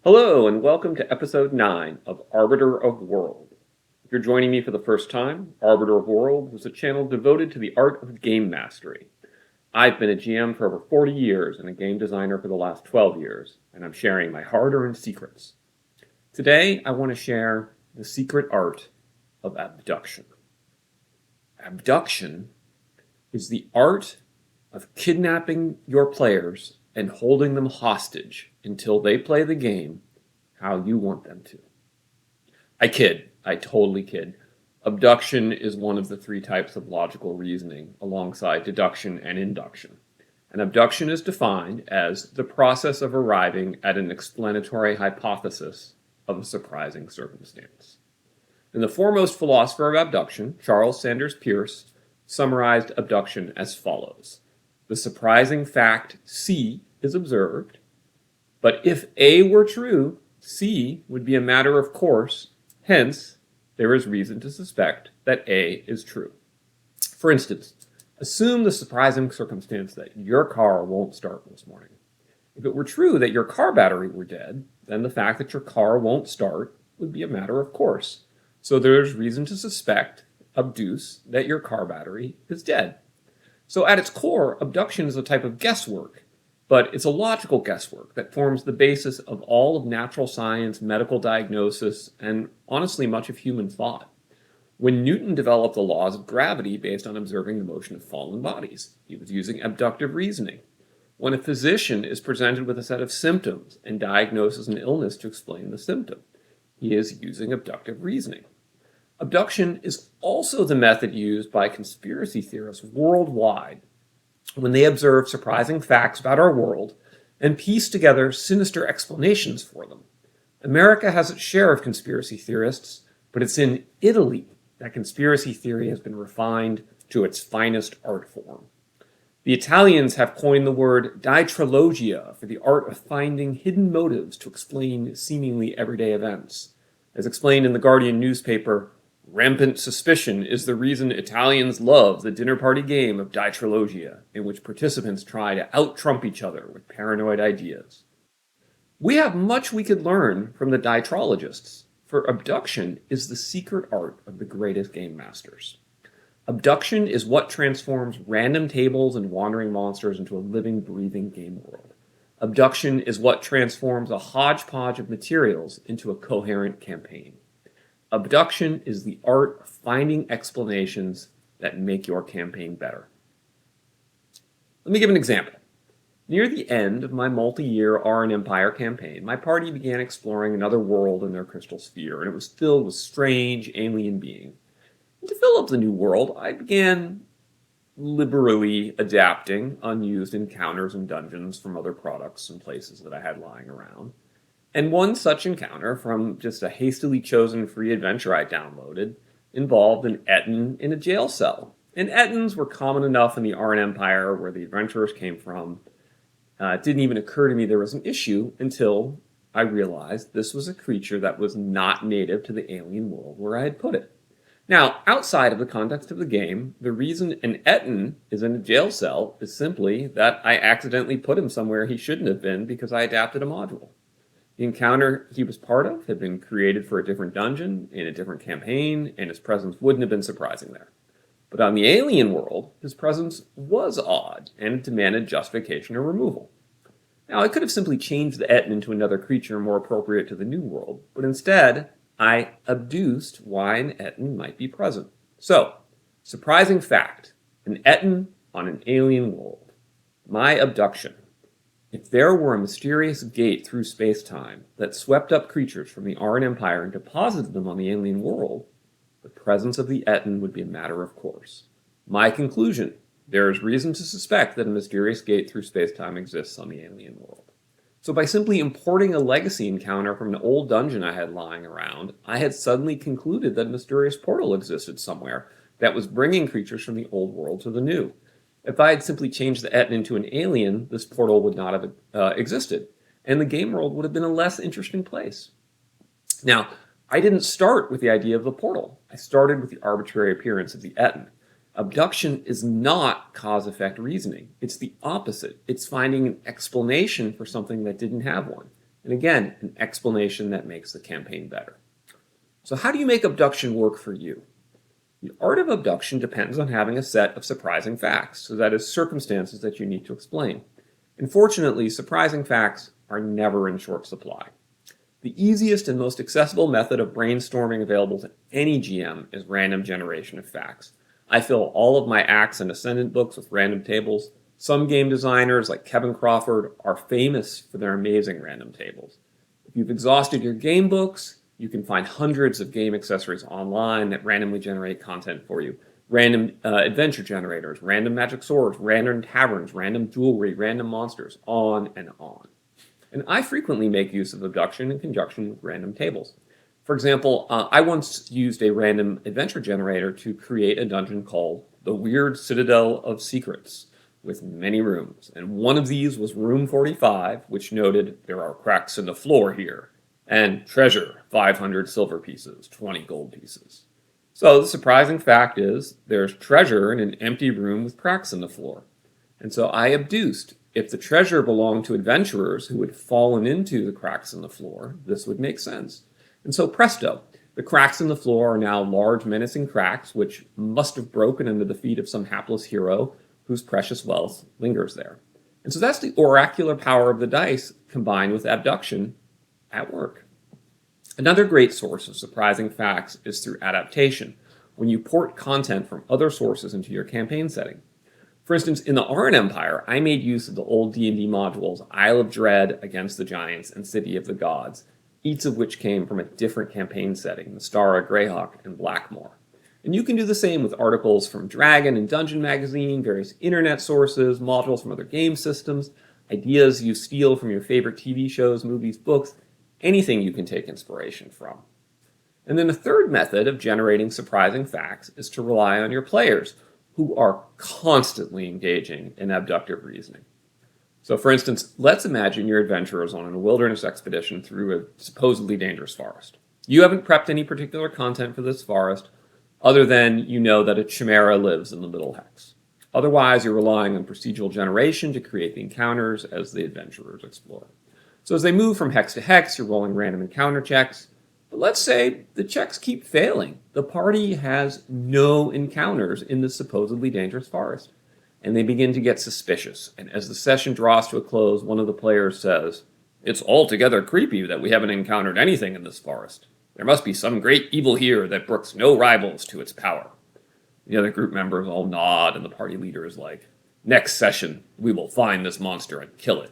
Hello, and welcome to episode 9 of Arbiter of World. If you're joining me for the first time, Arbiter of World is a channel devoted to the art of game mastery. I've been a GM for over 40 years and a game designer for the last 12 years, and I'm sharing my hard-earned secrets. Today, I want to share the secret art of abduction. Abduction is the art of kidnapping your players and holding them hostage until they play the game how you want them to. I kid. I totally kid. Abduction is one of the 3 types of logical reasoning alongside deduction and induction. And abduction is defined as the process of arriving at an explanatory hypothesis of a surprising circumstance. And the foremost philosopher of abduction, Charles Sanders Peirce, summarized abduction as follows. The surprising fact C is observed, but if A were true, C would be a matter of course, hence, there is reason to suspect that A is true. For instance, assume the surprising circumstance that your car won't start this morning. If it were true that your car battery were dead, then the fact that your car won't start would be a matter of course. So there's reason to suspect, abduce, that your car battery is dead. So at its core, abduction is a type of guesswork, but it's a logical guesswork that forms the basis of all of natural science, medical diagnosis, and honestly much of human thought. When Newton developed the laws of gravity based on observing the motion of fallen bodies, he was using abductive reasoning. When a physician is presented with a set of symptoms and diagnoses an illness to explain the symptom, he is using abductive reasoning. Abduction is also the method used by conspiracy theorists worldwide when they observe surprising facts about our world and piece together sinister explanations for them. America has its share of conspiracy theorists, but it's in Italy that conspiracy theory has been refined to its finest art form. The Italians have coined the word dietrologia for the art of finding hidden motives to explain seemingly everyday events. As explained in the Guardian newspaper, rampant suspicion is the reason Italians love the dinner party game of dietrologia, in which participants try to out-trump each other with paranoid ideas. We have much we could learn from the dietrologists, for abduction is the secret art of the greatest game masters. Abduction is what transforms random tables and wandering monsters into a living, breathing game world. Abduction is what transforms a hodgepodge of materials into a coherent campaign. Abduction is the art of finding explanations that make your campaign better. Let me give an example. Near the end of my multi-year Arn Empire campaign, my party began exploring another world in their crystal sphere, and it was filled with strange alien beings. And to fill up the new world, I began liberally adapting unused encounters and dungeons from other products and places that I had lying around. And one such encounter from just a hastily chosen free adventure I downloaded involved an Etten in a jail cell. And Ettins were common enough in the Arn Empire where the adventurers came from. It didn't even occur to me there was an issue until I realized this was a creature that was not native to the alien world where I had put it. Now, outside of the context of the game, the reason an Etten is in a jail cell is simply that I accidentally put him somewhere he shouldn't have been because I adapted a module. The encounter he was part of had been created for a different dungeon, in a different campaign, and his presence wouldn't have been surprising there. But on the alien world, his presence was odd, and it demanded justification or removal. Now, I could have simply changed the Etten into another creature more appropriate to the new world, but instead, I abduced why an Etten might be present. So, surprising fact, an Etten on an alien world. My abduction. If there were a mysterious gate through space-time that swept up creatures from the Arn Empire and deposited them on the alien world, the presence of the Etten would be a matter of course. My conclusion, there is reason to suspect that a mysterious gate through space-time exists on the alien world. So by simply importing a legacy encounter from an old dungeon I had lying around, I had suddenly concluded that a mysterious portal existed somewhere that was bringing creatures from the old world to the new. If I had simply changed the Etten into an alien, this portal would not have existed, and the game world would have been a less interesting place. Now, I didn't start with the idea of the portal. I started with the arbitrary appearance of the Etten. Abduction is not cause-effect reasoning. It's the opposite. It's finding an explanation for something that didn't have one. and again, an explanation that makes the campaign better. So how do you make abduction work for you? The art of abduction depends on having a set of surprising facts, so that is circumstances that you need to explain. Unfortunately, surprising facts are never in short supply. The easiest and most accessible method of brainstorming available to any GM is random generation of facts. I fill all of my Acts and Ascendant books with random tables. Some game designers, like Kevin Crawford, are famous for their amazing random tables. If you've exhausted your game books, you can find hundreds of game accessories online that randomly generate content for you. Random adventure generators, random magic swords, random taverns, random jewelry, random monsters, on and on. And I frequently make use of abduction in conjunction with random tables. For example, I once used a random adventure generator to create a dungeon called the Weird Citadel of Secrets, with many rooms. And one of these was room 45, which noted there are cracks in the floor here, and treasure, 500 silver pieces, 20 gold pieces. So the surprising fact is there's treasure in an empty room with cracks in the floor. And so I abduced. If the treasure belonged to adventurers who had fallen into the cracks in the floor, this would make sense. And so presto, the cracks in the floor are now large menacing cracks which must have broken under the feet of some hapless hero whose precious wealth lingers there. And so that's the oracular power of the dice combined with abduction at work. Another great source of surprising facts is through adaptation, when you port content from other sources into your campaign setting. For instance, in the Arn Empire, I made use of the old D&D modules Isle of Dread, Against the Giants, and City of the Gods, each of which came from a different campaign setting, Mystara, Greyhawk, and Blackmoor. And you can do the same with articles from Dragon and Dungeon Magazine, various internet sources, modules from other game systems, ideas you steal from your favorite TV shows, movies, books, anything you can take inspiration from. And then the third method of generating surprising facts is to rely on your players, who are constantly engaging in abductive reasoning. So for instance, let's imagine your adventurers on a wilderness expedition through a supposedly dangerous forest. You haven't prepped any particular content for this forest, other than you know that a chimera lives in the middle hex. Otherwise, you're relying on procedural generation to create the encounters as the adventurers explore. So as they move from hex to hex, you're rolling random encounter checks. But let's say the checks keep failing. The party has no encounters in this supposedly dangerous forest. And they begin to get suspicious. And as the session draws to a close, one of the players says, "It's altogether creepy that we haven't encountered anything in this forest. There must be some great evil here that brooks no rivals to its power." The other group members all nod, and the party leader is like, "Next session, we will find this monster and kill it."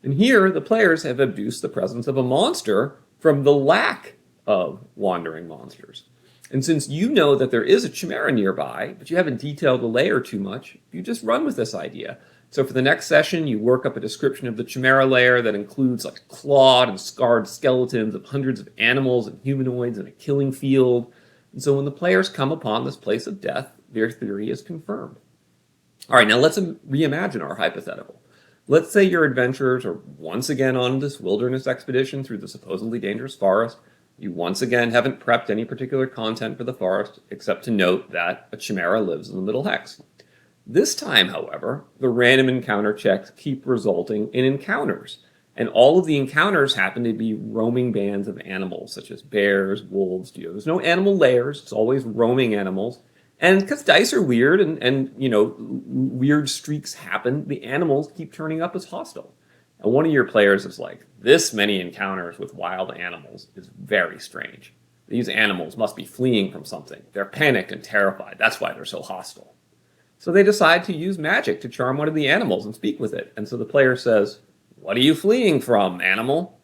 And here, the players have abduced the presence of a monster from the lack of wandering monsters. And since you know that there is a chimera nearby, but you haven't detailed the lair too much, you just run with this idea. So for the next session, you work up a description of the chimera lair that includes like clawed and scarred skeletons of hundreds of animals and humanoids in a killing field. And so when the players come upon this place of death, their theory is confirmed. All right, now let's reimagine our hypothetical. Let's say your adventurers are once again on this wilderness expedition through the supposedly dangerous forest. You once again haven't prepped any particular content for the forest, except to note that a chimera lives in the middle hex. This time, however, the random encounter checks keep resulting in encounters. And all of the encounters happen to be roaming bands of animals, such as bears, wolves, deer. There's no animal layers. It's always roaming animals. And because dice are weird and weird streaks happen, the animals keep turning up as hostile. And one of your players is like, "This many encounters with wild animals is very strange. These animals must be fleeing from something. They're panicked and terrified. That's why they're so hostile." So they decide to use magic to charm one of the animals and speak with it. And so the player says, "What are you fleeing from, animal?"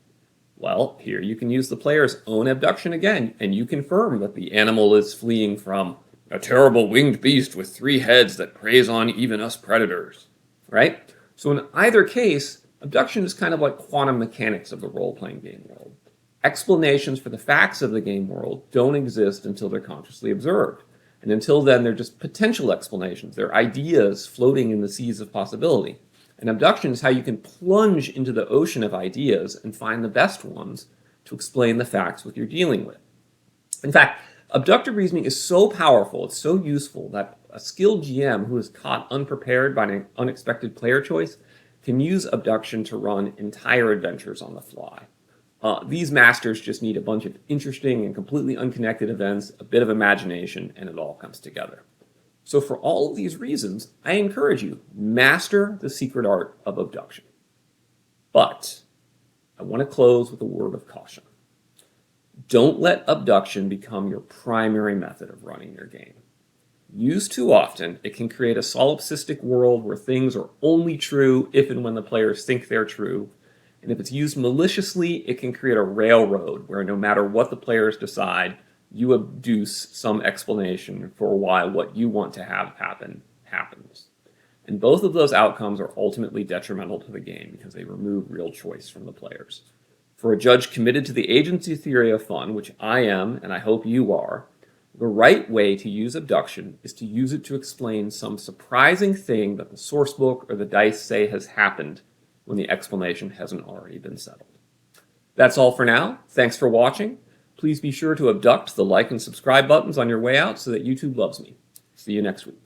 Well, here you can use the player's own abduction again, and you confirm that the animal is fleeing from a terrible winged beast with 3 heads that preys on even us predators, right? So in either case, abduction is kind of like quantum mechanics of the role-playing game world. Explanations for the facts of the game world don't exist until they're consciously observed. And until then, they're just potential explanations. They're ideas floating in the seas of possibility. And abduction is how you can plunge into the ocean of ideas and find the best ones to explain the facts what you're dealing with. In fact, abductive reasoning is so powerful, it's so useful, that a skilled GM who is caught unprepared by an unexpected player choice can use Abduction to run entire adventures on the fly. These masters just need a bunch of interesting and completely unconnected events, a bit of imagination, and it all comes together. So for all of these reasons, I encourage you, master the secret art of Abduction. But I want to close with a word of caution. Don't let Abduction become your primary method of running your game. Used too often, it can create a solipsistic world where things are only true if and when the players think they're true. And if it's used maliciously, it can create a railroad where no matter what the players decide, you abduce some explanation for why what you want to have happen happens. And both of those outcomes are ultimately detrimental to the game because they remove real choice from the players. For a judge committed to the agency theory of fun, which I am and I hope you are, the right way to use Abduction is to use it to explain some surprising thing that the sourcebook or the dice say has happened when the explanation hasn't already been settled. That's all for now. Thanks for watching. Please be sure to abduct the like and subscribe buttons on your way out so that YouTube loves me. See you next week.